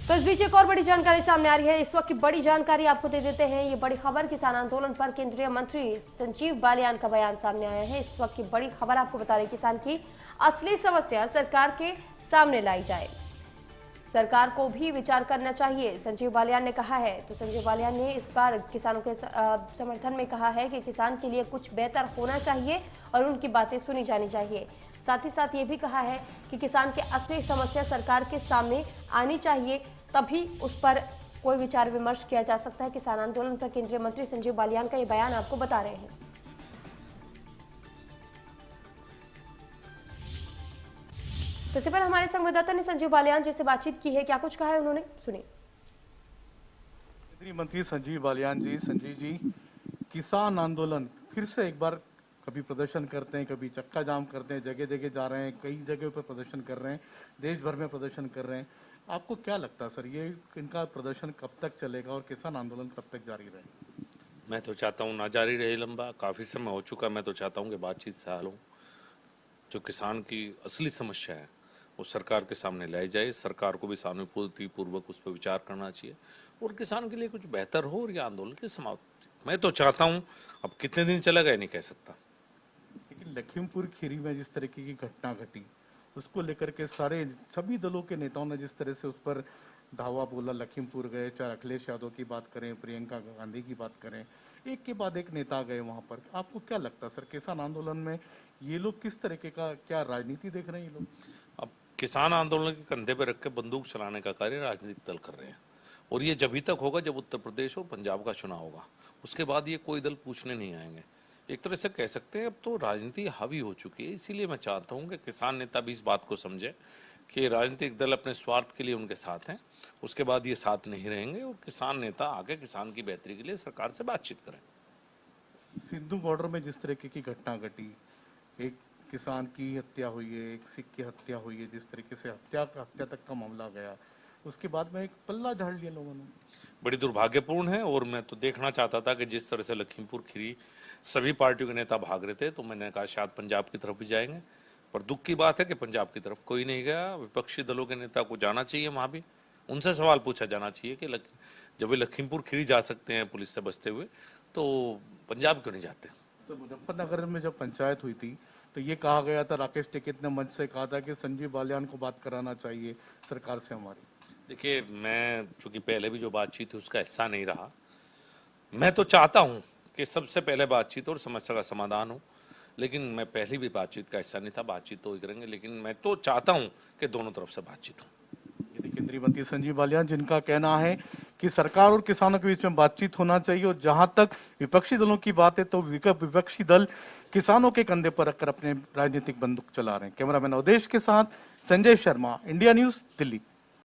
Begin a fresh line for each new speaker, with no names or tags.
तो इस बीच एक और बड़ी जानकारी सामने आ रही है। इस वक्त की बड़ी जानकारी आपको दे देते हैं। ये बड़ी खबर, किसान आंदोलन पर केंद्रीय मंत्री संजीव बालियान का बयान सामने आया है। इस वक्त की बड़ी खबर आपको बता रही, किसान की असली समस्या सरकार के सामने लाई जाए, सरकार को भी विचार करना चाहिए, संजीव बालियान ने कहा है। तो संजीव बालियान ने इस बार किसानों के समर्थन में कहा है कि किसान के लिए कुछ बेहतर होना चाहिए और उनकी बातें सुनी जानी चाहिए। साथ ही साथ ये भी कहा है कि किसान की असली समस्या सरकार के सामने आनी चाहिए, तभी उस पर कोई विचार विमर्श किया जा सकता है। किसान आंदोलन पर केंद्रीय मंत्री संजीव बालियान का ये बयान आपको बता रहे हैं। तो इससे पर हमारे संवाददाता ने संजीव बालियान जी से बातचीत की है, क्या कुछ कहा है उन्होंने, सुनिए।
केंद्रीय मंत्री संजीव बालियान जी, संजीव जी, किसान आंदोलन फिर से एक बार कभी प्रदर्शन करते हैं, कभी चक्का जाम करते हैं, जगह जगह जा रहे हैं, कई जगह पर प्रदर्शन कर रहे हैं, देश भर में प्रदर्शन कर रहे हैं। आपको क्या लगता है सर, ये इनका प्रदर्शन कब तक चलेगा और किसान आंदोलन कब तक जारी रहेगा?
मैं तो चाहता हूँ ना जारी रहे लंबा, काफ़ी समय हो चुका। मैं तो चाहता हूँ कि बातचीत से हल हो, जो किसान की असली समस्या है वो सरकार के सामने लाई जाए। सरकार को भी सहानुभूति पूर्वक उस पर विचार करना चाहिए और किसान के लिए कुछ बेहतर हो और ये आंदोलन की समाप्ति। मैं तो चाहता हूँ, अब कितने दिन चलेगा ये नहीं कह सकता।
लेकिन लखीमपुर खीरी में जिस तरीके की घटना घटी, उसको लेकर के सभी दलों के नेताओं ने जिस तरह से उस पर धावा बोला, लखीमपुर गए, चाहे अखिलेश यादव की बात करें, प्रियंका गांधी की बात करें, एक के बाद एक नेता गए वहां पर। आपको क्या लगता है सर, किसान आंदोलन में ये लोग किस तरीके का क्या राजनीति देख रहे हैं ये लोग?
अब किसान आंदोलन के कंधे पर रख के बंदूक चलाने का कार्य राजनीतिक दल कर रहे हैं और ये जब तक होगा जब उत्तर प्रदेश और पंजाब का चुनाव होगा। उसके बाद ये कोई दल पूछने नहीं आएंगे। एक तरह से कह सकते हैं अब तो राजनीति हावी हो चुकी है। इसीलिए मैं चाहता हूँ कि किसान नेता भी इस बात को समझे कि राजनीतिक दल अपने स्वार्थ के लिए उनके साथ हैं, उसके बाद ये साथ नहीं रहेंगे और किसान नेता आगे किसान की बेहतरी के लिए सरकार से बातचीत करें।
सिंधु बॉर्डर में जिस तरीके की घटना घटी, एक किसान की हत्या हुई है, एक सिख की हत्या हुई है, जिस तरीके से हत्या तक का मामला गया, उसके बाद में एक पल्ला झाड़ लिया लोगों ने।
बड़ी दुर्भाग्यपूर्ण है और मैं तो देखना चाहता था कि जिस तरह से लखीमपुर खीरी सभी पार्टियों के नेता भाग रहे थे, तो मैंने कहा शायद पंजाब की तरफ भी जाएंगे, पर दुख की बात है कि पंजाब की तरफ कोई नहीं गया। विपक्षी दलों के नेता को जाना चाहिए, वहां भी उनसे सवाल पूछा जाना चाहिए कि जब वे लखीमपुर खीरी जा सकते हैं पुलिस से बचते हुए, तो पंजाब क्यों नहीं जाते।
तो मुजफ्फरनगर में जब पंचायत हुई थी तो ये कहा गया था, राकेश टिकैत ने मंच से कहा था कि संजीव बालियान को बात कराना चाहिए सरकार से हमारी।
देखिए, मैं चूंकि पहले भी जो बातचीत है उसका हिस्सा नहीं रहा, मैं तो चाहता हूं कि सबसे पहले बातचीत और समस्या का समाधान हो, लेकिन मैं पहली भी बातचीत का हिस्सा नहीं था। बातचीत तो ही करेंगे, लेकिन मैं तो चाहता हूं कि दोनों तरफ से बातचीत हो।
केंद्रीय मंत्री संजीव बालियान, जिनका कहना है कि सरकार और किसानों के बीच में बातचीत होना चाहिए और जहां तक विपक्षी दलों की बात है तो विपक्षी दल किसानों के कंधे पर रखकर अपने राजनीतिक बंदूक चला रहे हैं। कैमरामैन अवधेश के साथ संजय शर्मा, इंडिया न्यूज, दिल्ली।